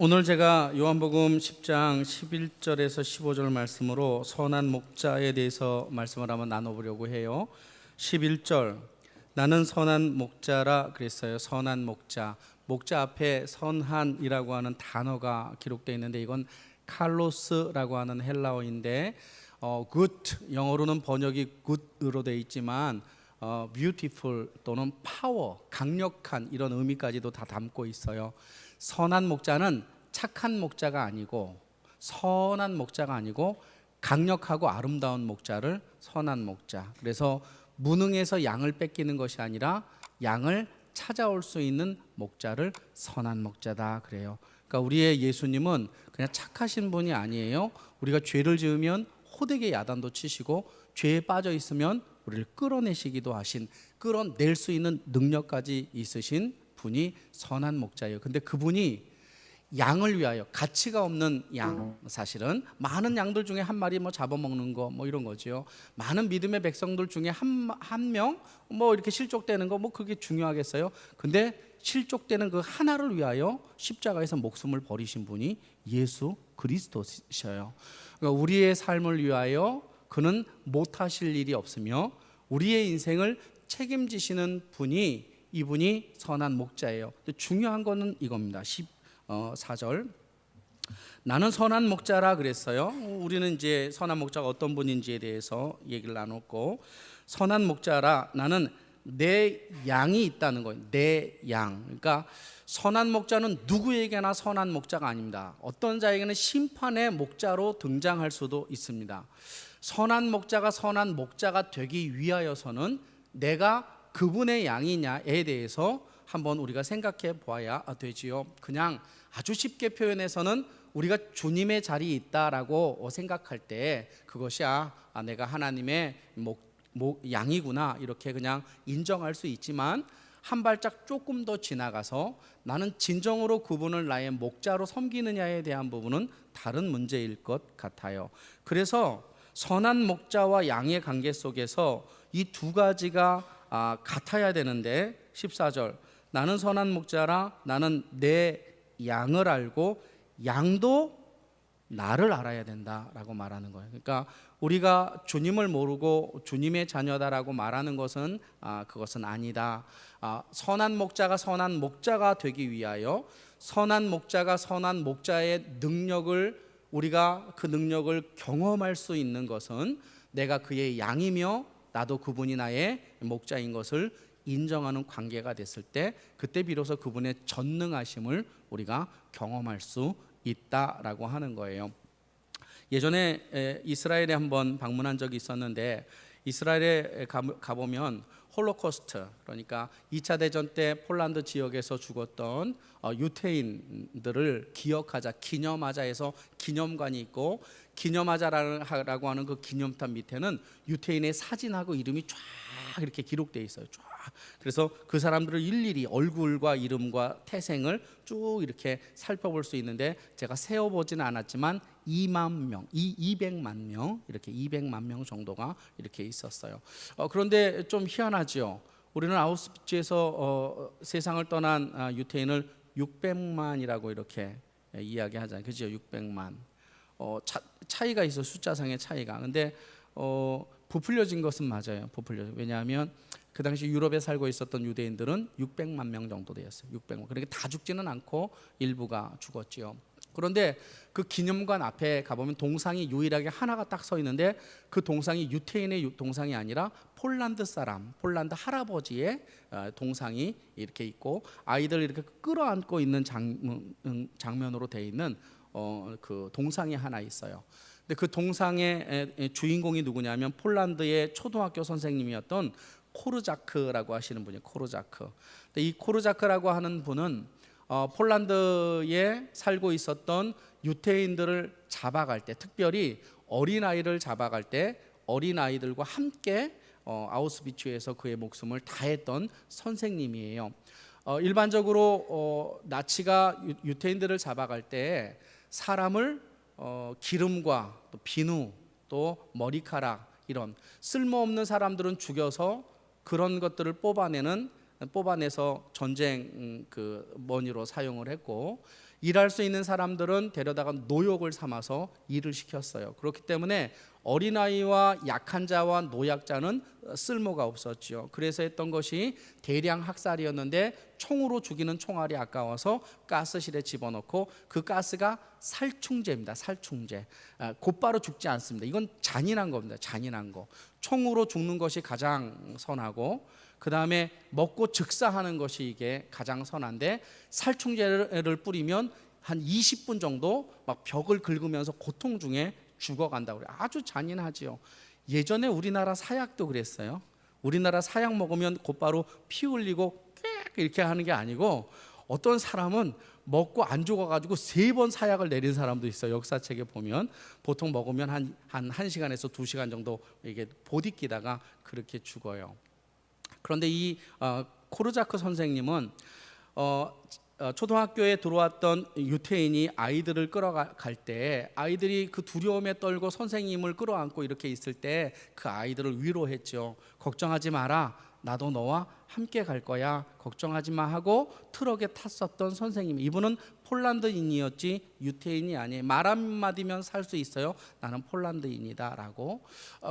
오늘 제가 요한복음 10장 11절에서 15절 말씀으로 선한 목자에 대해서 말씀을 한번 나눠보려고 해요. 11절, 나는 선한 목자라 그랬어요. 선한 목자. 목자 앞에 선한이라고 하는 단어가 기록되어 있는데 이건 칼로스라고 하는 헬라어인데 good, 영어로는 번역이 good으로 되어 있지만 beautiful 또는 power, 강력한 이런 의미까지도 다 담고 있어요. 선한 목자는 착한 목자가 아니고 선한 목자가 아니고 강력하고 아름다운 목자를 선한 목자. 그래서 무능해서 양을 뺏기는 것이 아니라 양을 찾아올 수 있는 목자를 선한 목자다 그래요. 그러니까 우리의 예수님은 그냥 착하신 분이 아니에요. 우리가 죄를 지으면 호되게 야단도 치시고 죄에 빠져 있으면 우리를 끌어내시기도 하신, 끌어낼 수 있는 능력까지 있으신 분이 선한 목자예요. 근데 그분이 양을 위하여, 가치가 없는 양, 사실은 많은 양들 중에 한 마리 잡아먹는 거 이런 거죠. 많은 믿음의 백성들 중에 한 명 이렇게 실족되는 거 그게 중요하겠어요? 근데 실족되는 그 하나를 위하여 십자가에서 목숨을 버리신 분이 예수 그리스도시여요. 그러니까 우리의 삶을 위하여 그는 못하실 일이 없으며 우리의 인생을 책임지시는 분이, 이분이 선한 목자예요. 근데 중요한 거는 이겁니다. 14절, 나는 선한 목자라 그랬어요. 우리는 이제 선한 목자가 어떤 분인지에 대해서 얘기를 나눴고, 선한 목자라, 나는 내 양이 있다는 거예요. 내 양. 그러니까 선한 목자는 누구에게나 선한 목자가 아닙니다. 어떤 자에게는 심판의 목자로 등장할 수도 있습니다. 선한 목자가 선한 목자가 되기 위하여서는 내가 그분의 양이냐에 대해서 한번 우리가 생각해 보아야 되지요. 그냥 아주 쉽게 표현해서는 우리가 주님의 자리에 있다라고 생각할 때 그것이 내가 하나님의 양이구나 이렇게 그냥 인정할 수 있지만, 한 발짝 조금 더 지나가서 나는 진정으로 그분을 나의 목자로 섬기느냐에 대한 부분은 다른 문제일 것 같아요. 그래서 선한 목자와 양의 관계 속에서 이 두 가지가 같아야 되는데, 14절, 나는 선한 목자라, 나는 내 양을 알고 양도 나를 알아야 된다라고 말하는 거예요. 그러니까 우리가 주님을 모르고 주님의 자녀다라고 말하는 것은 그것은 아니다. 선한 목자가 선한 목자가 되기 위하여 선한 목자가 선한 목자의 능력을, 우리가 그 능력을 경험할 수 있는 것은 내가 그의 양이며 나도 그분이 나의 목자인 것을 인정하는 관계가 됐을 때, 그때 비로소 그분의 전능하심을 우리가 경험할 수 있다라고 하는 거예요. 예전에 이스라엘에 한번 방문한 적이 있었는데, 이스라엘에 가보면 홀로코스트, 그러니까 2차 대전 때 폴란드 지역에서 죽었던 유태인들을 기억하자, 기념하자 해서 기념관이 있고, 기념하자라고 하는 그 기념탑 밑에는 유태인의 사진하고 이름이 쫙 이렇게 기록되어 있어요. 쫙. 그래서 그 사람들을 일일이 얼굴과 이름과 태생을 쭉 이렇게 살펴볼 수 있는데, 제가 세어보지는 않았지만 200만 명, 이렇게 200만 명 정도가 이렇게 있었어요. 그런데 좀 희한하죠. 우리는 아우슈비츠에서 세상을 떠난 유태인을 600만이라고 이렇게 이야기하잖아요. 그죠? 600만. 차이가 있어, 숫자상의 차이가. 근데 부풀려진 것은 맞아요. 왜냐하면 그 당시 유럽에 살고 있었던 유대인들은 600만 명 정도 되었어요. 600만. 그러니까 다 죽지는 않고 일부가 죽었지요. 그런데 그 기념관 앞에 가보면 동상이 유일하게 하나가 딱 서 있는데, 그 동상이 유태인의 동상이 아니라 폴란드 사람, 폴란드 할아버지의 동상이 이렇게 있고, 아이들 이렇게 끌어안고 있는 장면으로 되어 있는 그 동상이 하나 있어요. 근데 그 동상의 주인공이 누구냐면 폴란드의 초등학교 선생님이었던 코르자크라고 하시는 분이에요. 코르자크. 근데 이 코르자크라고 하는 분은 폴란드에 살고 있었던 유태인들을 잡아갈 때, 특별히 어린아이를 잡아갈 때 어린아이들과 함께 아우슈비츠에서 그의 목숨을 다했던 선생님이에요. 일반적으로 나치가 유태인들을 잡아갈 때 사람을 기름과 또 비누 또 머리카락, 이런 쓸모없는 사람들은 죽여서 그런 것들을 뽑아내서 전쟁 머니로 사용을 했고, 일할 수 있는 사람들은 데려다가 노역을 삼아서 일을 시켰어요. 그렇기 때문에 어린아이와 약한 자와 노약자는 쓸모가 없었죠. 그래서 했던 것이 대량 학살이었는데 총으로 죽이는 총알이 아까워서 가스실에 집어넣고 그 가스가 살충제입니다. 살충제. 곧바로 죽지 않습니다. 이건 잔인한 겁니다. 잔인한 거. 총으로 죽는 것이 가장 선하고 그 다음에 먹고 즉사하는 것이 이게 가장 선한데 살충제를 뿌리면 한 20분 정도 막 벽을 긁으면서 고통 중에 죽어간다고 그래요. 아주 잔인하지요. 예전에 우리나라 사약도 그랬어요. 우리나라 사약 먹으면 곧바로 피 흘리고 이렇게 하는 게 아니고 어떤 사람은 먹고 안 죽어가지고 3번 사약을 내린 사람도 있어요. 역사책에 보면 보통 먹으면 한 1시간에서 2시간 정도 이게 보디끼다가 그렇게 죽어요. 그런데 이 코르자크 선생님은 초등학교에 들어왔던 유태인이 아이들을 끌어갈 때 아이들이 그 두려움에 떨고 선생님을 끌어안고 이렇게 있을 때 그 아이들을 위로했죠. 걱정하지 마라, 나도 너와 함께 갈 거야, 걱정하지 마 하고 트럭에 탔었던 선생님, 이분은 폴란드인이었지 유태인이 아니에요. 말 한마디면 살 수 있어요. 나는 폴란드인이다 라고.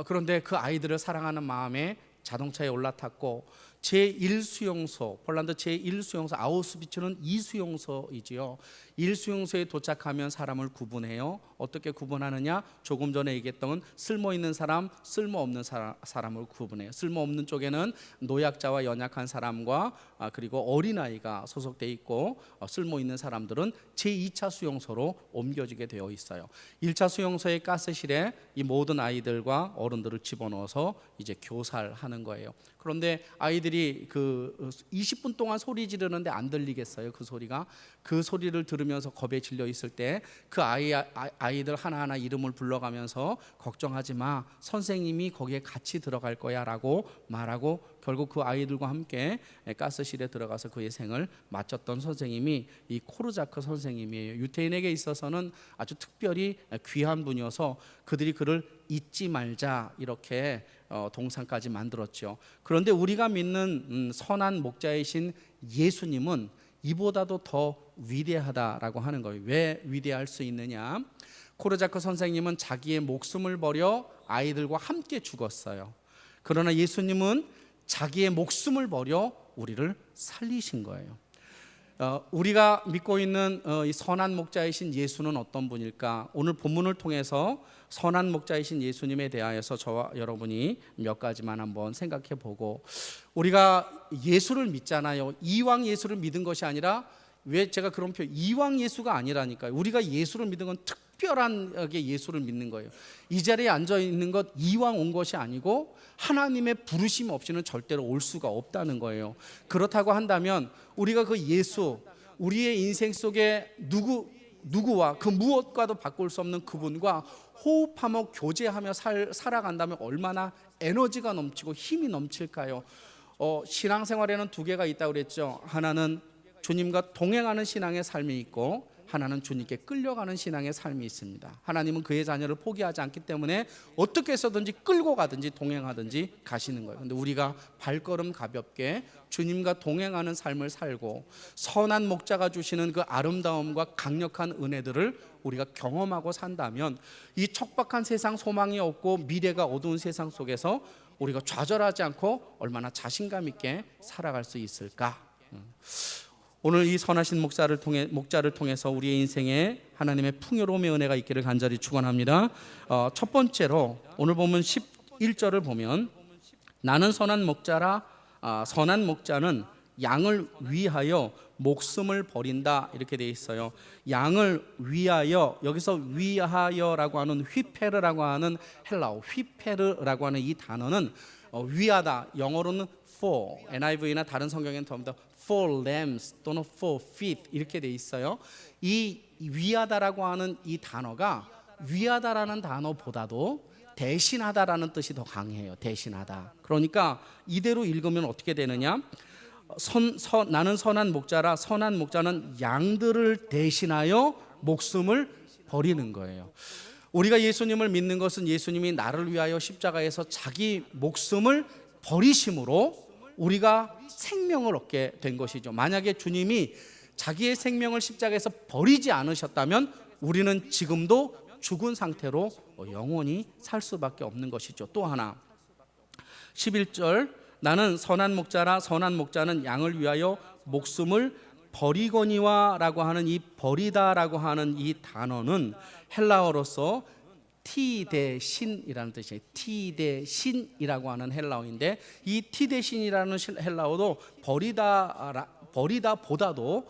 그런데 그 아이들을 사랑하는 마음에 자동차에 올라탔고 제1수용소, 폴란드 제1수용소 아우슈비츠는 2수용소이지요. 1수용소에 도착하면 사람을 구분해요. 어떻게 구분하느냐? 조금 전에 얘기했던 쓸모 있는 사람, 쓸모 없는 사람을 구분해요. 쓸모 없는 쪽에는 노약자와 연약한 사람과 그리고 어린아이가 소속돼 있고 쓸모 있는 사람들은 제2차 수용소로 옮겨지게 되어 있어요. 1차 수용소의 가스실에 이 모든 아이들과 어른들을 집어넣어서 이제 교살하는 거예요. 그런데 아이들이 그 20분 동안 소리 지르는데 안 들리겠어요? 그 소리가. 그 소리를 들으면서 겁에 질려 있을 때 그 아이들 하나하나 이름을 불러가면서 걱정하지 마, 선생님이 거기에 같이 들어갈 거야 라고 말하고 결국 그 아이들과 함께 가스실에 들어가서 그의 생을 마쳤던 선생님이 이 코르자크 선생님이에요. 유태인에게 있어서는 아주 특별히 귀한 분이어서 그들이 그를 잊지 말자 이렇게 동상까지 만들었죠. 그런데 우리가 믿는 선한 목자이신 예수님은 이보다도 더 위대하다라고 하는 거예요. 왜 위대할 수 있느냐? 코르자크 선생님은 자기의 목숨을 버려 아이들과 함께 죽었어요. 그러나 예수님은 자기의 목숨을 버려 우리를 살리신 거예요. 우리가 믿고 있는 이 선한 목자이신 예수는 어떤 분일까? 오늘 본문을 통해서 선한 목자이신 예수님에 대하여서 저와 여러분이 몇 가지만 한번 생각해 보고, 우리가 예수를 믿잖아요. 이왕 예수를 믿은 것이 아니라, 왜 제가 그런 표현, 이왕 예수가 아니라니까요. 우리가 예수를 믿은 건 특별하게 예수를 믿는 거예요. 이 자리에 앉아 있는 것 이왕 온 것이 아니고 하나님의 부르심 없이는 절대로 올 수가 없다는 거예요. 그렇다고 한다면 우리가 그 예수, 우리의 인생 속에 누구와 그 무엇과도 바꿀 수 없는 그분과 호흡하며 교제하며 살아간다면 얼마나 에너지가 넘치고 힘이 넘칠까요? 신앙생활에는 2개가 있다고 그랬죠. 하나는 주님과 동행하는 신앙의 삶이 있고 하나는 주님께 끌려가는 신앙의 삶이 있습니다. 하나님은 그의 자녀를 포기하지 않기 때문에 어떻게 해서든지 끌고 가든지 동행하든지 가시는 거예요. 그런데 우리가 발걸음 가볍게 주님과 동행하는 삶을 살고 선한 목자가 주시는 그 아름다움과 강력한 은혜들을 우리가 경험하고 산다면 이 척박한 세상, 소망이 없고 미래가 어두운 세상 속에서 우리가 좌절하지 않고 얼마나 자신감 있게 살아갈 수 있을까? 오늘 이 선하신 목자를 통해서 우리의 인생에 하나님의 풍요로움의 은혜가 있기를 간절히 축원합니다. 첫 번째로 오늘 보면 11절을 보면 나는 선한 목자라, 선한 목자는 양을 위하여 목숨을 버린다 이렇게 되어 있어요. 양을 위하여, 여기서 위하여라고 하는 휘페르라고 하는 헬라어 휘페르라고 하는 이 단어는 위하다, 영어로는 for, NIV나 다른 성경에는 더 for lambs 또는 for feet 이렇게 돼 있어요. 이 위하다라고 하는 이 단어가 위하다라는 단어보다도 대신하다라는 뜻이 더 강해요. 대신하다. 그러니까 이대로 읽으면 어떻게 되느냐? 나는 선한 목자라, 선한 목자는 양들을 대신하여 목숨을 버리는 거예요. 우리가 예수님을 믿는 것은 예수님이 나를 위하여 십자가에서 자기 목숨을 버리심으로 우리가 생명을 얻게 된 것이죠. 만약에 주님이 자기의 생명을 십자가에서 버리지 않으셨다면 우리는 지금도 죽은 상태로 영원히 살 수밖에 없는 것이죠. 또 하나 11절 나는 선한 목자라 선한 목자는 양을 위하여 목숨을 버리거니와 라고 하는 이 버리다라고 하는 이 단어는 헬라어로서 티대신이라는 뜻이에요. 티대신이라고 하는 헬라어인데 이 티대신이라는 헬라어도 버리다보다도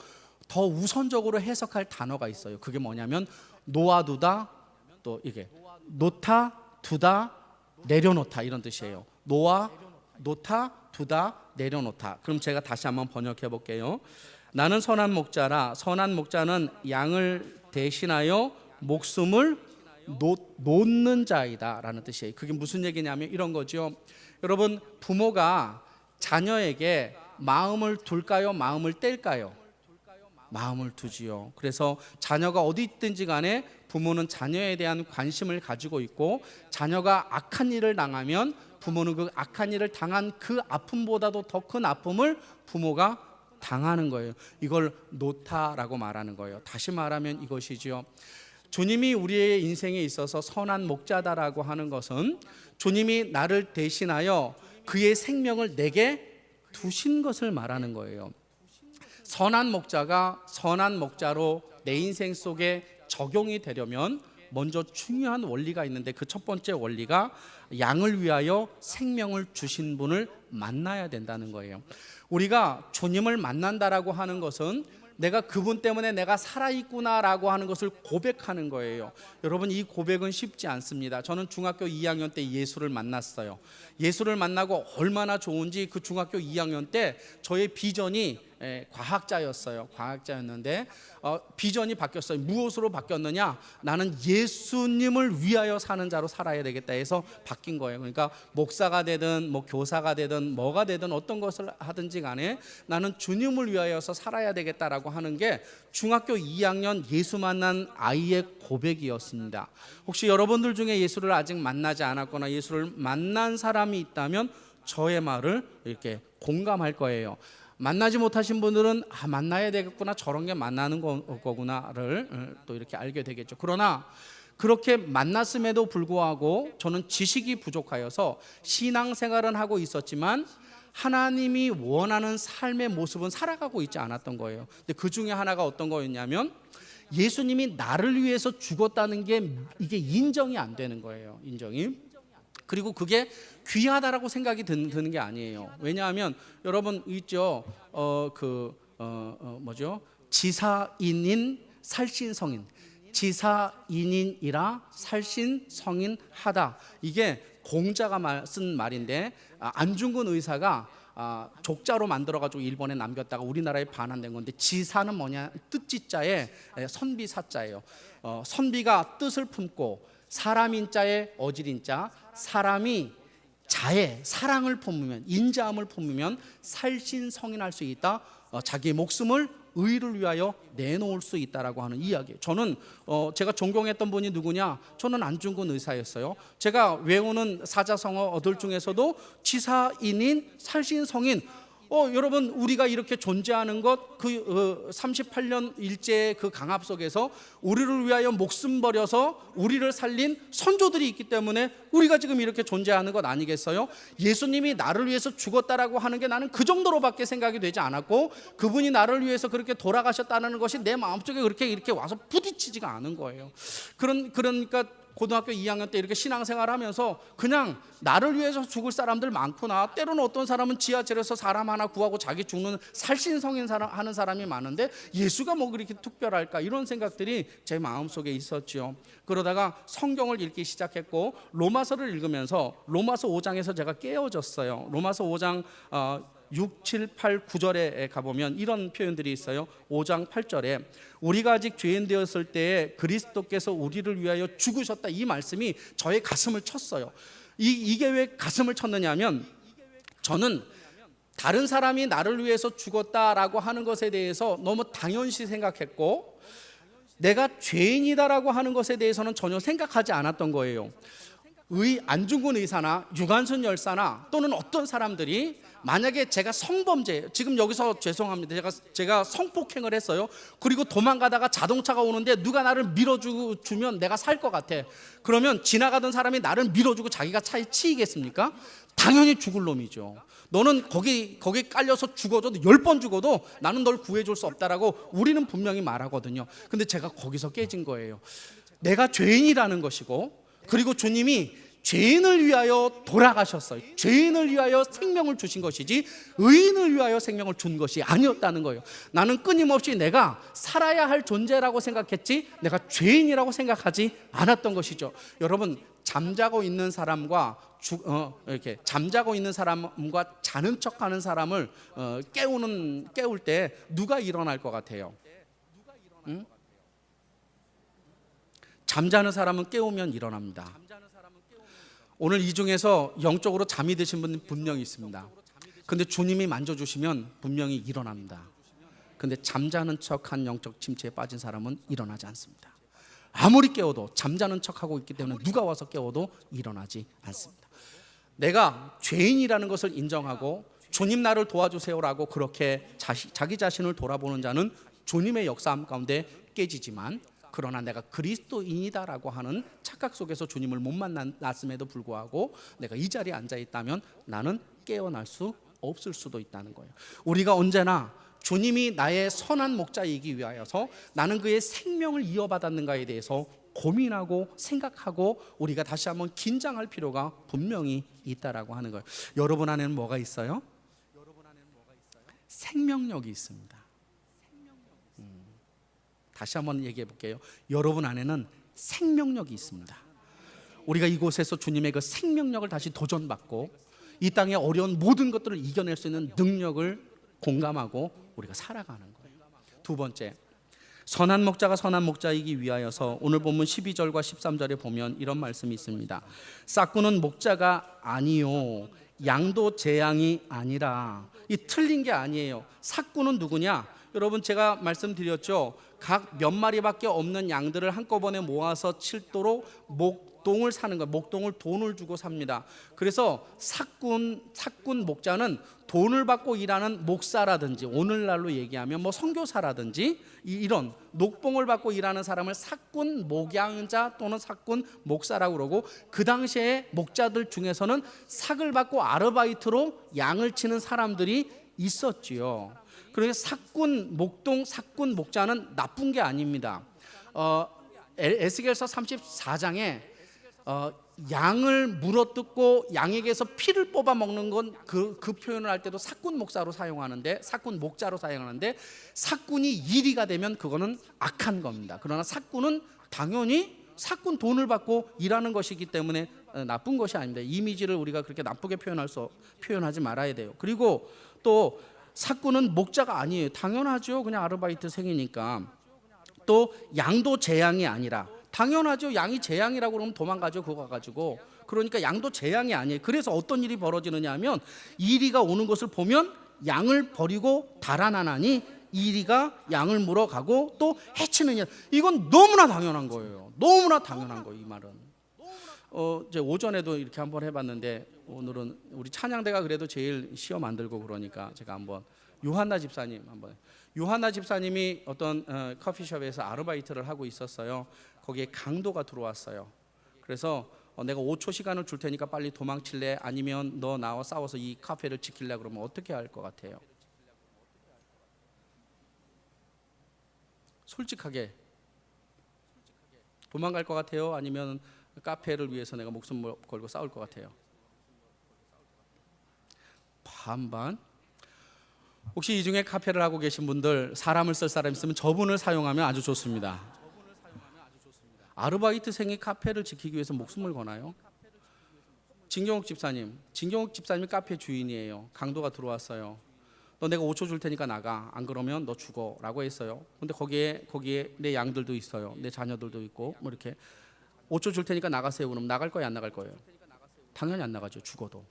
더 우선적으로 해석할 단어가 있어요. 그게 뭐냐면 놓아두다, 또 이게 놓다, 두다, 내려놓다 이런 뜻이에요. 놓다, 두다, 내려놓다. 그럼 제가 다시 한번 번역해 볼게요. 나는 선한 목자라 선한 목자는 양을 대신하여 목숨을 놓는 자이다 라는 뜻이에요. 그게 무슨 얘기냐면 이런 거죠. 여러분, 부모가 자녀에게 마음을 둘까요? 마음을 뗄까요? 마음을 두지요. 그래서 자녀가 어디 있든지 간에 부모는 자녀에 대한 관심을 가지고 있고, 자녀가 악한 일을 당하면 부모는 그 악한 일을 당한 그 아픔보다도 더 큰 아픔을 부모가 당하는 거예요. 이걸 놓다라고 말하는 거예요. 다시 말하면 이것이지요. 주님이 우리의 인생에 있어서 선한 목자다라고 하는 것은 주님이 나를 대신하여 그의 생명을 내게 두신 것을 말하는 거예요. 선한 목자가 선한 목자로 내 인생 속에 적용이 되려면 먼저 중요한 원리가 있는데, 그 첫 번째 원리가 양을 위하여 생명을 주신 분을 만나야 된다는 거예요. 우리가 주님을 만난다라고 하는 것은 내가 그분 때문에 내가 살아있구나라고 하는 것을 고백하는 거예요. 여러분, 이 고백은 쉽지 않습니다. 저는 중학교 2학년 때 예수를 만났어요. 예수를 만나고 얼마나 좋은지, 그 중학교 2학년 때 저의 비전이 과학자였어요. 과학자였는데 비전이 바뀌었어요. 무엇으로 바뀌었느냐? 나는 예수님을 위하여 사는 자로 살아야 되겠다 해서 바뀐 거예요. 그러니까 목사가 되든 뭐 교사가 되든 뭐가 되든 어떤 것을 하든지 간에 나는 주님을 위하여서 살아야 되겠다라고 하는 게 중학교 2학년 예수 만난 아이의 고백이었습니다. 혹시 여러분들 중에 예수를 아직 만나지 않았거나 예수를 만난 사람이 있다면 저의 말을 이렇게 공감할 거예요. 만나지 못하신 분들은 만나야 되겠구나, 저런 게 만나는 거구나를 또 이렇게 알게 되겠죠. 그러나 그렇게 만났음에도 불구하고 저는 지식이 부족하여서 신앙생활은 하고 있었지만 하나님이 원하는 삶의 모습은 살아가고 있지 않았던 거예요. 근데 그 중에 하나가 어떤 거였냐면 예수님이 나를 위해서 죽었다는 게 이게 인정이 안 되는 거예요. 인정이. 그리고 그게 귀하다라고 생각이 드는 게 아니에요. 왜냐하면 여러분 있죠. 지사인인 살신성인, 지사인인이라 살신성인하다. 이게 공자가 쓴 말인데 안중근 의사가 족자로 만들어가지고 일본에 남겼다가 우리나라에 반환된 건데, 지사는 뭐냐? 뜻지자에 선비사자예요. 선비가 뜻을 품고 사람인자에 어질인자, 사람이 자애, 사랑을 품으면, 인자함을 품으면 살신성인할 수 있다. 자기의 목숨을 의를 위하여 내놓을 수 있다라고 하는 이야기. 저는 제가 존경했던 분이 누구냐? 저는 안중근 의사였어요. 제가 외우는 사자성어들 중에서도 지사인인, 살신성인. 여러분, 우리가 이렇게 존재하는 것, 그 38년 일제의 그 강압 속에서 우리를 위하여 목숨 버려서 우리를 살린 선조들이 있기 때문에 우리가 지금 이렇게 존재하는 것 아니겠어요? 예수님이 나를 위해서 죽었다라고 하는 게 나는 그 정도로밖에 생각이 되지 않았고, 그분이 나를 위해서 그렇게 돌아가셨다는 것이 내 마음속에 그렇게 이렇게 와서 부딪히지가 않은 거예요. 그러니까 고등학교 2학년 때 이렇게 신앙생활을 하면서 그냥 나를 위해서 죽을 사람들 많구나, 때로는 어떤 사람은 지하철에서 사람 하나 구하고 자기 죽는 살신성인 하는 사람이 많은데 예수가 뭐 그렇게 특별할까, 이런 생각들이 제 마음속에 있었죠. 그러다가 성경을 읽기 시작했고 로마서를 읽으면서 로마서 5장에서 제가 깨어졌어요. 로마서 5장 6, 7, 8, 9절에 가보면 이런 표현들이 있어요. 5장 8절에 우리가 아직 죄인 되었을 때에 그리스도께서 우리를 위하여 죽으셨다, 이 말씀이 저의 가슴을 쳤어요. 이게 왜 가슴을 쳤느냐 하면, 저는 다른 사람이 나를 위해서 죽었다라고 하는 것에 대해서 너무 당연시 생각했고, 내가 죄인이다라고 하는 것에 대해서는 전혀 생각하지 않았던 거예요. 안중근 의사나 유관순 열사나 또는 어떤 사람들이 만약에 제가 성범죄, 지금 여기서 죄송합니다, 제가 성폭행을 했어요. 그리고 도망가다가 자동차가 오는데 누가 나를 밀어주면 내가 살 것 같아. 그러면 지나가던 사람이 나를 밀어주고 자기가 차에 치이겠습니까? 당연히 죽을 놈이죠. 너는 거기 깔려서 죽어도 10번 죽어도 나는 널 구해줄 수 없다라고 우리는 분명히 말하거든요. 근데 제가 거기서 깨진 거예요. 내가 죄인이라는 것이고, 그리고 주님이 죄인을 위하여 돌아가셨어요. 죄인을 위하여 생명을 주신 것이지 의인을 위하여 생명을 준 것이 아니었다는 거예요. 나는 끊임없이 내가 살아야 할 존재라고 생각했지 내가 죄인이라고 생각하지 않았던 것이죠. 여러분, 잠자고 있는 사람과 이렇게 잠자고 있는 사람과 자는 척하는 사람을 깨울 때 누가 일어날 것 같아요? 응? 잠자는 사람은 깨우면 일어납니다. 오늘 이 중에서 영적으로 잠이 드신 분 분명히 있습니다. 근데 주님이 만져주시면 분명히 일어납니다. 근데 잠자는 척한 영적 침체에 빠진 사람은 일어나지 않습니다. 아무리 깨워도 잠자는 척하고 있기 때문에 누가 와서 깨워도 일어나지 않습니다. 내가 죄인이라는 것을 인정하고 주님 나를 도와주세요라고 그렇게 자기 자신을 돌아보는 자는 주님의 역사함 가운데 깨지지만, 그러나 내가 그리스도인이다라고 하는 착각 속에서 주님을 못 만났음에도 불구하고 내가 이 자리에 앉아 있다면 나는 깨어날 수 없을 수도 있다는 거예요. 우리가 언제나 주님이 나의 선한 목자이기 위하여서 나는 그의 생명을 이어받았는가에 대해서 고민하고 생각하고 우리가 다시 한번 긴장할 필요가 분명히 있다라고 하는 거예요. 여러분 안에는 뭐가 있어요? 생명력이 있습니다. 다시 한번 얘기해 볼게요. 여러분 안에는 생명력이 있습니다. 우리가 이곳에서 주님의 그 생명력을 다시 도전받고 이 땅의 어려운 모든 것들을 이겨낼 수 있는 능력을 공감하고 우리가 살아가는 거예요. 두 번째, 선한 목자가 선한 목자이기 위하여서 오늘 본문 12절과 13절에 보면 이런 말씀이 있습니다. 싹구는 목자가 아니요 양도 제 양이 아니라. 이 틀린 게 아니에요. 삭구는 누구냐? 여러분, 제가 말씀드렸죠. 각 몇 마리밖에 없는 양들을 한꺼번에 모아서 칠도로 목동을 사는 거예요. 목동을 돈을 주고 삽니다. 그래서 삭군 목자는 돈을 받고 일하는 목사라든지, 오늘날로 얘기하면 뭐 선교사라든지 이런 녹봉을 받고 일하는 사람을 삭군 목양자 또는 삭군 목사라고 그러고, 그 당시에 목자들 중에서는 삭을 받고 아르바이트로 양을 치는 사람들이 있었지요. 그래서 삭군 목자는 나쁜 게 아닙니다. 에스겔서 34장에 양을 물어뜯고 양에게서 피를 뽑아 먹는 건 그 표현을 할 때도 삭군 목자로 사용하는데 삭군이 일이가 되면 그거는 악한 겁니다. 그러나 삭군은 당연히 삭군 돈을 받고 일하는 것이기 때문에 나쁜 것이 아닙니다. 이미지를 우리가 그렇게 나쁘게 표현하지 말아야 돼요. 그리고 또 삭군은 목자가 아니에요. 당연하죠. 그냥 아르바이트생이니까. 또 양도 제 양이 아니라. 당연하죠. 양이 제 양이라고 그러면 도망가죠. 그거 가지고. 그러니까 양도 제 양이 아니에요. 그래서 어떤 일이 벌어지느냐 하면 이리가 오는 것을 보면 양을 버리고 달아나나니 이리가 양을 물어가고 또 해치느냐. 이건 너무나 당연한 거예요. 너무나 당연한 거예요. 이 말은. 이제 오전에도 이렇게 한번 해봤는데 오늘은 우리 찬양대가 그래도 제일 시험 안 들고 그러니까 제가 한번 요한나 집사님이 어떤 커피숍에서 아르바이트를 하고 있었어요. 거기에 강도가 들어왔어요. 그래서 내가 5초 시간을 줄 테니까 빨리 도망칠래? 아니면 너 나와 싸워서 이 카페를 지킬래? 그러면 어떻게 할 것 같아요? 솔직하게 도망갈 것 같아요? 아니면 카페를 위해서 내가 목숨 걸고 싸울 것 같아요? 반반. 혹시 이 중에 카페를 하고 계신 분들, 사람을 쓸 사람 있으면 저분을 사용하면 아주 좋습니다. 아르바이트생이 카페를 지키기 위해서 목숨을 거나요? 진경욱 집사님이 카페 주인이에요. 강도가 들어왔어요. 너 내가 5초 줄 테니까 나가. 안 그러면 너 죽어 라고 했어요. 근데 거기에 내 양들도 있어요. 내 자녀들도 있고 뭐 이렇게 5초 줄 테니까 나가세요. 그럼 나갈 거예요, 안 나갈 거예요? 당연히 안 나가죠. 죽어도.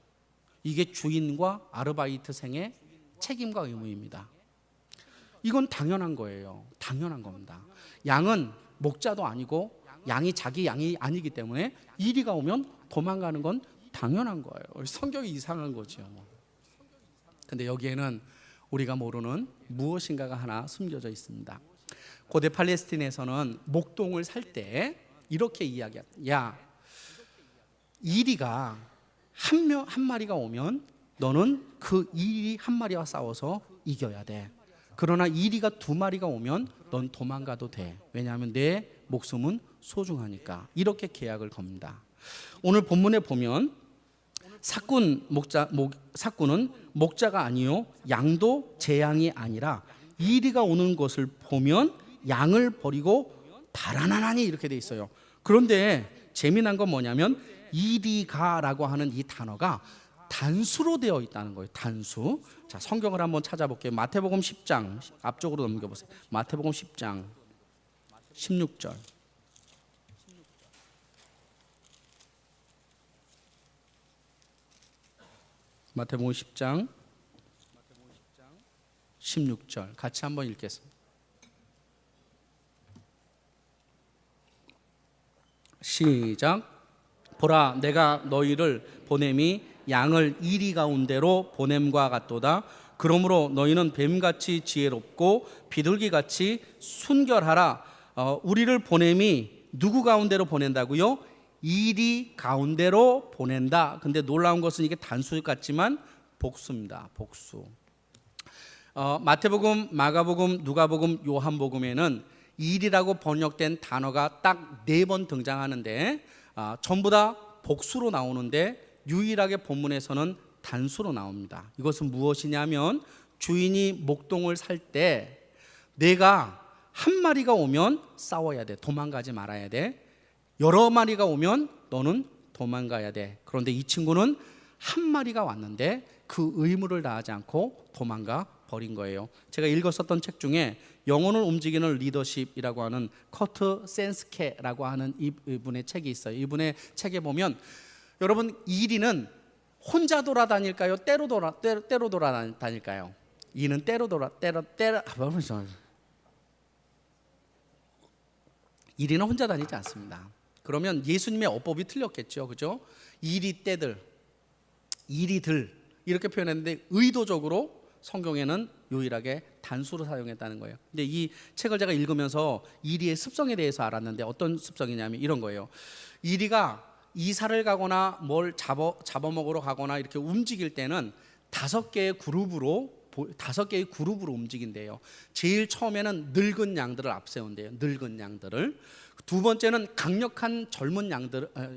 이게 주인과 아르바이트생의 책임과 의무입니다. 이건 당연한 거예요. 당연한 겁니다. 양은 목자도 아니고 양이 자기 양이 아니기 때문에 이리가 오면 도망가는 건 당연한 거예요. 성격이 이상한 거죠. 근데 여기에는 우리가 모르는 무엇인가가 하나 숨겨져 있습니다. 고대 팔레스틴에서는 목동을 살 때 이렇게 이야기합니다. 야, 이리가 한 마리가 오면 너는 그 이리 한 마리와 싸워서 이겨야 돼. 그러나 이리가 두 마리가 오면 넌 도망가도 돼. 왜냐하면 내 목숨은 소중하니까. 이렇게 계약을 겁니다. 오늘 본문에 보면 사꾼은 목자가 아니요 양도 제 양이 아니라 이리가 오는 것을 보면 양을 버리고 달아나나니 이렇게 돼 있어요. 그런데 재미난 건 뭐냐면 이리가라고 하는 이 단어가 단수로 되어 있다는 거예요. 단수. 자, 성경을 한번 찾아볼게요. 마태복음 10장 앞쪽으로 넘겨보세요. 마태복음 10장 16절. 마태복음 10장 16절 같이 한번 읽겠습니다. 시작. 보라, 내가 너희를 보냄이 양을 이리 가운데로 보냄과 같도다. 그러므로 너희는 뱀같이 지혜롭고 비둘기같이 순결하라. 우리를 보냄이 누구 가운데로 보낸다고요? 이리 가운데로 보낸다. 근데 놀라운 것은 이게 단수 같지만 복수입니다. 복수. 마태복음, 마가복음, 누가복음, 요한복음에는 일이라고 번역된 단어가 딱 4번 등장하는데 전부 다 복수로 나오는데 유일하게 본문에서는 단수로 나옵니다. 이것은 무엇이냐면 주인이 목동을 살 때 내가 한 마리가 오면 싸워야 돼. 도망가지 말아야 돼. 여러 마리가 오면 너는 도망가야 돼. 그런데 이 친구는 한 마리가 왔는데 그 의무를 다하지 않고 도망가 버린 거예요. 제가 읽었었던 책 중에 영혼을 움직이는 리더십이라고 하는 커트 센스케라고 하는 이분의 책이 있어요. 이분의 책에 보면 여러분, 이리는 혼자 돌아다닐까요? 때로 돌아다닐까요? 이는 이리는 혼자 다니지 않습니다. 그러면 예수님의 어법이 틀렸겠죠, 그죠? 이리들 이렇게 표현했는데 의도적으로 성경에는 유일하게 단수로 사용했다는 거예요. 근데 이 책을 제가 읽으면서 이리의 습성에 대해서 알았는데 어떤 습성이냐면 이런 거예요. 이리가 이사를 가거나 뭘 잡아먹으러 가거나 이렇게 움직일 때는 5개의 그룹으로 움직인대요. 제일 처음에는 늙은 양들을 앞세운대요. 늙은 양들을. 두 번째는 강력한 젊은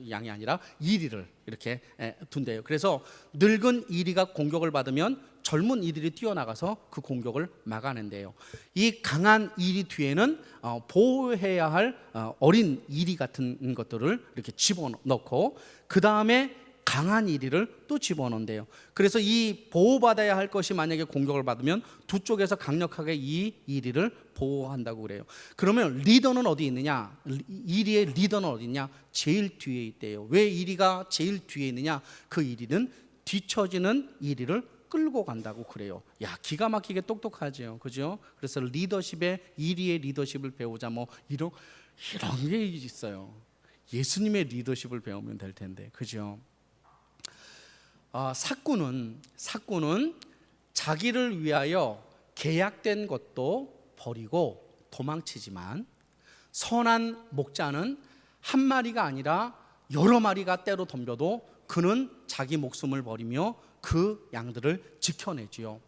양이 아니라 이리를 이렇게 둔대요. 그래서 늙은 이리가 공격을 받으면 젊은 이들이 뛰어나가서 그 공격을 막아낸대요. 이 강한 이리 뒤에는 보호해야 할 어린 이리 같은 것들을 이렇게 집어넣고 그 다음에 강한 이리를 또 집어넣는데요. 그래서 이 보호받아야 할 것이 만약에 공격을 받으면 두 쪽에서 강력하게 이 이리를 보호한다고 그래요. 그러면 리더는 어디 있느냐? 이리의 리더는 어디 있냐? 제일 뒤에 있대요. 왜 이리가 제일 뒤에 있느냐? 그 이리는 뒤처지는 이리를 끌고 간다고 그래요. 야, 기가 막히게 똑똑하죠, 그죠? 그래서 이리의 리더십을 배우자 뭐 이런 게 있어요. 예수님의 리더십을 배우면 될 텐데, 그죠? 사꾼은 자기를 위하여 계약된 것도 버리고 도망치지만 선한 목자는 한 마리가 아니라 여러 마리가 때로 덤벼도 그는 자기 목숨을 버리며 그 양들을 지켜내지요.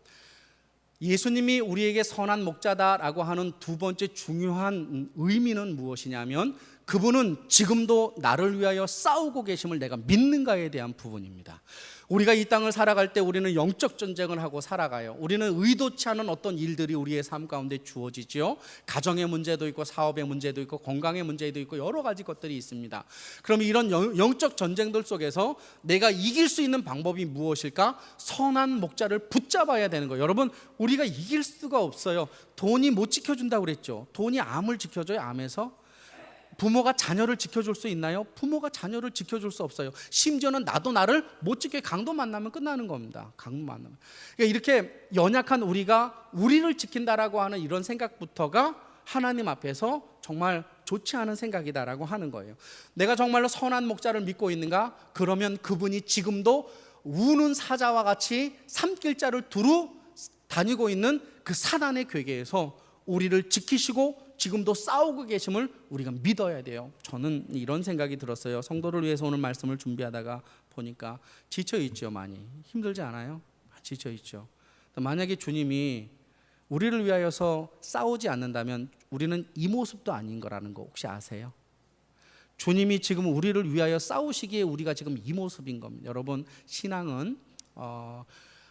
예수님이 우리에게 선한 목자다라고 하는 두 번째 중요한 의미는 무엇이냐면 그분은 지금도 나를 위하여 싸우고 계심을 내가 믿는가에 대한 부분입니다. 우리가 이 땅을 살아갈 때 우리는 영적 전쟁을 하고 살아가요. 우리는 의도치 않은 어떤 일들이 우리의 삶 가운데 주어지죠. 가정의 문제도 있고 사업의 문제도 있고 건강의 문제도 있고 여러 가지 것들이 있습니다. 그럼 이런 영적 전쟁들 속에서 내가 이길 수 있는 방법이 무엇일까? 선한 목자를 붙잡아야 되는 거예요. 여러분, 우리가 이길 수가 없어요. 돈이 못 지켜준다고 그랬죠. 돈이 암을 지켜줘요. 암에서 부모가 자녀를 지켜줄 수 있나요? 부모가 자녀를 지켜줄 수 없어요. 심지어는 나도 나를 못 지켜 강도 만나면 끝나는 겁니다. 강도 만나면. 그러니까 이렇게 연약한 우리가 우리를 지킨다라고 하는 이런 생각부터가 하나님 앞에서 정말 좋지 않은 생각이다라고 하는 거예요. 내가 정말로 선한 목자를 믿고 있는가? 그러면 그분이 지금도 우는 사자와 같이 산길자를 두루 다니고 있는 그 사단의 괴계에서 우리를 지키시고 지금도 싸우고 계심을 우리가 믿어야 돼요. 저는 이런 생각이 들었어요. 성도를 위해서 오늘 말씀을 준비하다가 보니까 지쳐있죠. 많이 힘들지 않아요? 지쳐있죠. 만약에 주님이 우리를 위하여서 싸우지 않는다면 우리는 이 모습도 아닌 거라는 거 혹시 아세요? 주님이 지금 우리를 위하여 싸우시기에 우리가 지금 이 모습인 겁니다. 여러분, 신앙은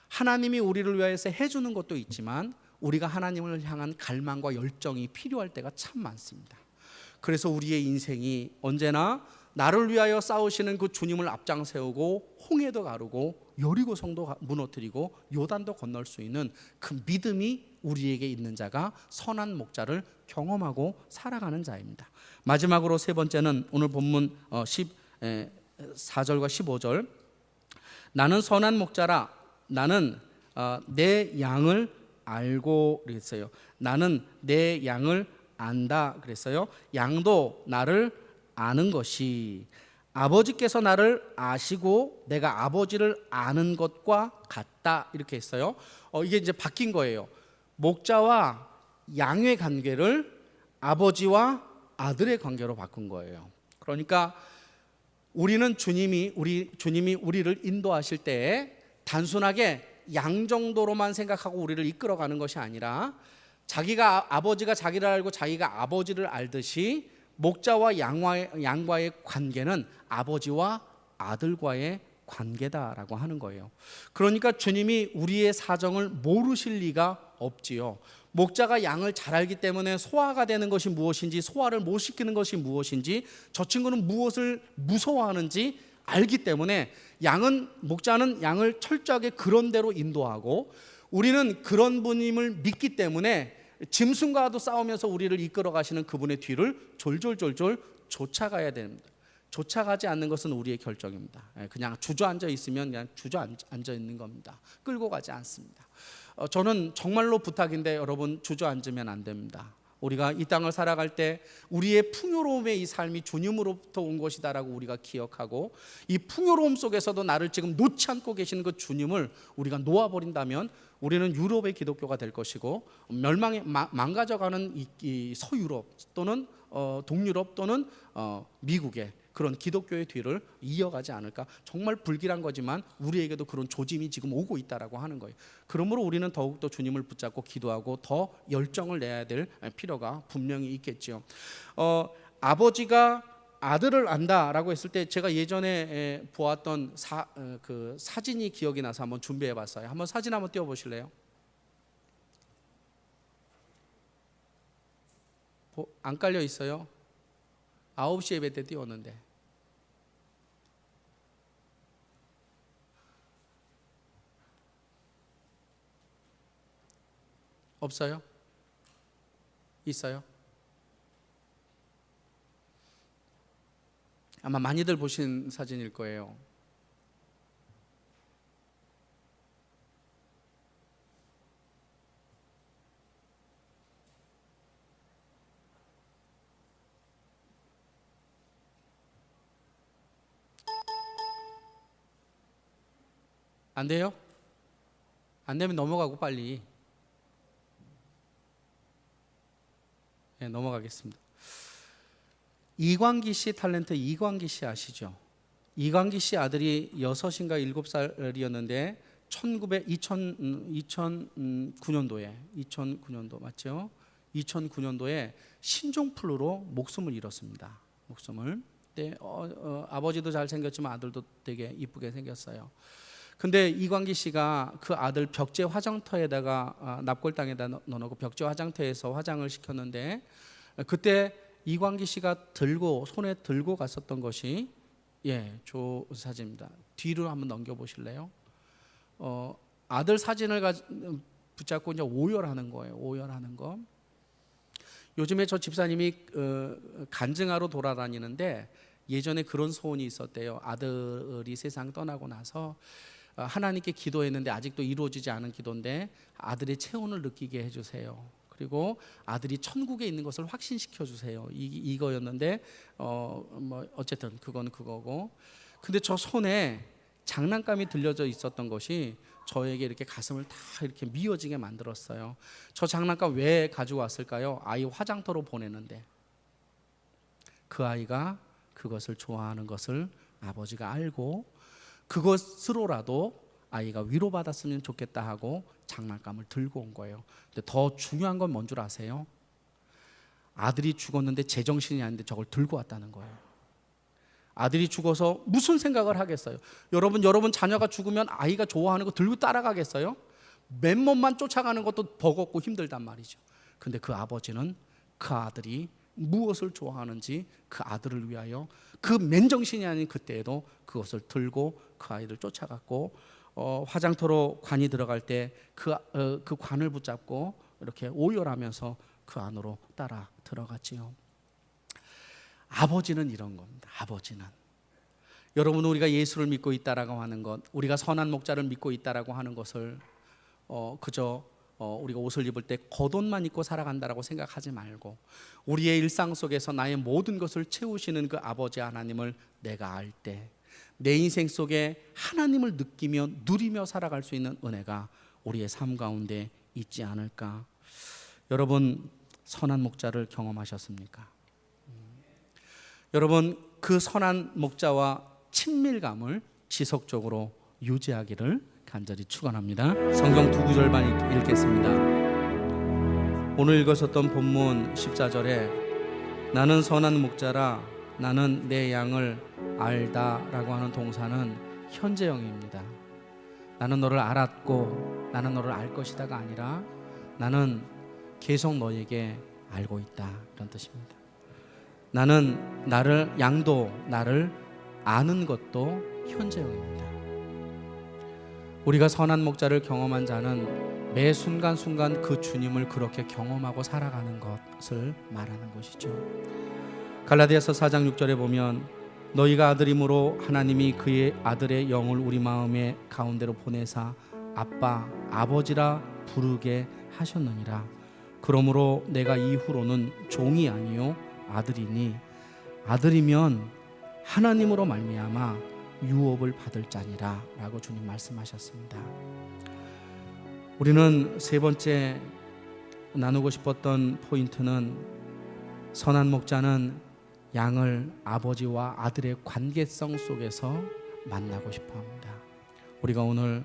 하나님이 우리를 위하여서 해주는 것도 있지만 우리가 하나님을 향한 갈망과 열정이 필요할 때가 참 많습니다. 그래서 우리의 인생이 언제나 나를 위하여 싸우시는 그 주님을 앞장 세우고 홍해도 가르고 여리고성도 무너뜨리고 요단도 건널 수 있는 그 믿음이 우리에게 있는 자가 선한 목자를 경험하고 살아가는 자입니다. 마지막으로 세 번째는 오늘 본문 14절과 15절, 나는 선한 목자라 나는 내 양을 알고 그랬어요. 나는 내 양을 안다 그랬어요. 양도 나를 아는 것이 아버지께서 나를 아시고 내가 아버지를 아는 것과 같다 이렇게 했어요. 이게 이제 바뀐 거예요. 목자와 양의 관계를 아버지와 아들의 관계로 바꾼 거예요. 그러니까 우리는 주님이 우리를 인도하실 때 단순하게 양 정도로만 생각하고 우리를 이끌어가는 것이 아니라 자기가 아버지가 자기를 알고 자기가 아버지를 알듯이 목자와 양과의 관계는 아버지와 아들과의 관계다라고 하는 거예요. 그러니까 주님이 우리의 사정을 모르실 리가 없지요. 목자가 양을 잘 알기 때문에 소화가 되는 것이 무엇인지, 소화를 못 시키는 것이 무엇인지, 저 친구는 무엇을 무서워하는지 알기 때문에 목자는 양을 철저하게 그런 대로 인도하고, 우리는 그런 분임을 믿기 때문에 짐승과도 싸우면서 우리를 이끌어 가시는 그분의 뒤를 졸졸졸졸 쫓아가야 됩니다. 쫓아가지 않는 것은 우리의 결정입니다. 그냥 주저앉아 있으면 그냥 주저앉아 있는 겁니다. 끌고 가지 않습니다. 저는 정말로 부탁인데 여러분, 주저앉으면 안 됩니다. 우리가 이 땅을 살아갈 때 우리의 풍요로움의 이 삶이 주님으로부터 온 것이다라고 우리가 기억하고, 이 풍요로움 속에서도 나를 지금 놓지 않고 계시는 그 주님을 우리가 놓아버린다면 우리는 유럽의 기독교가 될 것이고, 망가져가는 이 서유럽 또는 동유럽 또는 미국의 그런 기독교의 뒤를 이어가지 않을까. 정말 불길한 거지만 우리에게도 그런 조짐이 지금 오고 있다라고 하는 거예요. 그러므로 우리는 더욱더 주님을 붙잡고 기도하고 더 열정을 내야 될 필요가 분명히 있겠죠. 아버지가 아들을 안다라고 했을 때 제가 예전에 보았던 사진이 기억이 나서 한번 준비해 봤어요. 한번 사진 한번 띄워 보실래요? 안 깔려 있어요. 9시 예배 때 띄웠는데. 없어요? 있어요? 아마 많이들 보신 사진일 거예요. 안 돼요? 안 되면 넘어가고 빨리. 네, 넘어가겠습니다. 이광기 씨 탤런트 이광기 씨 아시죠? 이광기 씨 아들이 6인가 7살이었는데 2009년도에 맞죠? 2009년도에 신종플루로 목숨을 잃었습니다. 목숨을. 네, 아버지도 잘생겼지만 아들도 되게 이쁘게 생겼어요. 근데 이광기 씨가 그 아들 벽제 화장터에다가 납골당에다 넣어놓고 벽제 화장터에서 화장을 시켰는데, 그때 이광기 씨가 손에 들고 갔었던 것이 저 사진입니다. 뒤로 한번 넘겨 보실래요? 아들 사진을 붙잡고 이제 오열하는 거예요. 오열하는 거. 요즘에 저 집사님이 간증하러 돌아다니는데 예전에 그런 소원이 있었대요. 아들이 세상 떠나고 나서 하나님께 기도했는데 아직도 이루어지지 않은 기도인데 아들의 체온을 느끼게 해주세요. 그리고 아들이 천국에 있는 것을 확신시켜 주세요. 이거였는데 어쨌든 그건 그거고. 근데 저 손에 장난감이 들려져 있었던 것이 저에게 이렇게 가슴을 다 이렇게 미어지게 만들었어요. 저 장난감 왜 가지고 왔을까요? 아이 화장터로 보내는데 그 아이가 그것을 좋아하는 것을 아버지가 알고 그것으로라도 아이가 위로받았으면 좋겠다 하고 장난감을 들고 온 거예요. 근데 더 중요한 건 뭔 줄 아세요? 아들이 죽었는데 제정신이 아닌데 저걸 들고 왔다는 거예요. 아들이 죽어서 무슨 생각을 하겠어요? 여러분 자녀가 죽으면 아이가 좋아하는 거 들고 따라가겠어요? 맨몸만 쫓아가는 것도 버겁고 힘들단 말이죠. 근데 그 아버지는 그 아들이 무엇을 좋아하는지 그 아들을 위하여 그 맨정신이 아닌 그때에도 그것을 들고 그 아이를 쫓아갔고 화장터로 관이 들어갈 때 그 관을 붙잡고 이렇게 오열하면서 그 안으로 따라 들어갔지요. 아버지는 이런 겁니다. 아버지는 여러분, 우리가 예수를 믿고 있다라고 하는 것, 우리가 선한 목자를 믿고 있다라고 하는 것을 그저 우리가 옷을 입을 때 겉옷만 입고 살아간다라고 생각하지 말고 우리의 일상 속에서 나의 모든 것을 채우시는 그 아버지 하나님을 내가 알 때 내 인생 속에 하나님을 느끼며 누리며 살아갈 수 있는 은혜가 우리의 삶 가운데 있지 않을까. 여러분, 선한 목자를 경험하셨습니까? 여러분, 그 선한 목자와 친밀감을 지속적으로 유지하기를 간절히 축원합니다. 성경 두 구절만 읽겠습니다. 오늘 읽었었던 본문 14절에 나는 선한 목자라 나는 내 양을 알다 라고 하는 동사는 현재형입니다. 나는 너를 알았고 나는 너를 알 것이다가 아니라 나는 계속 너에게 알고 있다, 이런 뜻입니다. 나는 양도 나를 아는 것도 현재형입니다. 우리가 선한 목자를 경험한 자는 매 순간순간 그 주님을 그렇게 경험하고 살아가는 것을 말하는 것이죠. 갈라디아서 4장 6절에 보면 너희가 아들이므로 하나님이 그의 아들의 영을 우리 마음의 가운데로 보내사 아빠, 아버지라 부르게 하셨느니라. 그러므로 내가 이후로는 종이 아니요 아들이니 아들이면 하나님으로 말미암아 유업을 받을 자니라 라고 주님 말씀하셨습니다. 우리는 세 번째 나누고 싶었던 포인트는 선한 목자는 양을 아버지와 아들의 관계성 속에서 만나고 싶어합니다. 우리가 오늘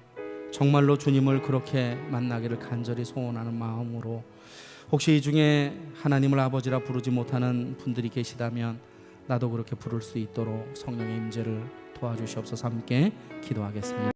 정말로 주님을 그렇게 만나기를 간절히 소원하는 마음으로 혹시 이 중에 하나님을 아버지라 부르지 못하는 분들이 계시다면 나도 그렇게 부를 수 있도록 성령의 임재를 도와주시옵소서. 함께 기도하겠습니다.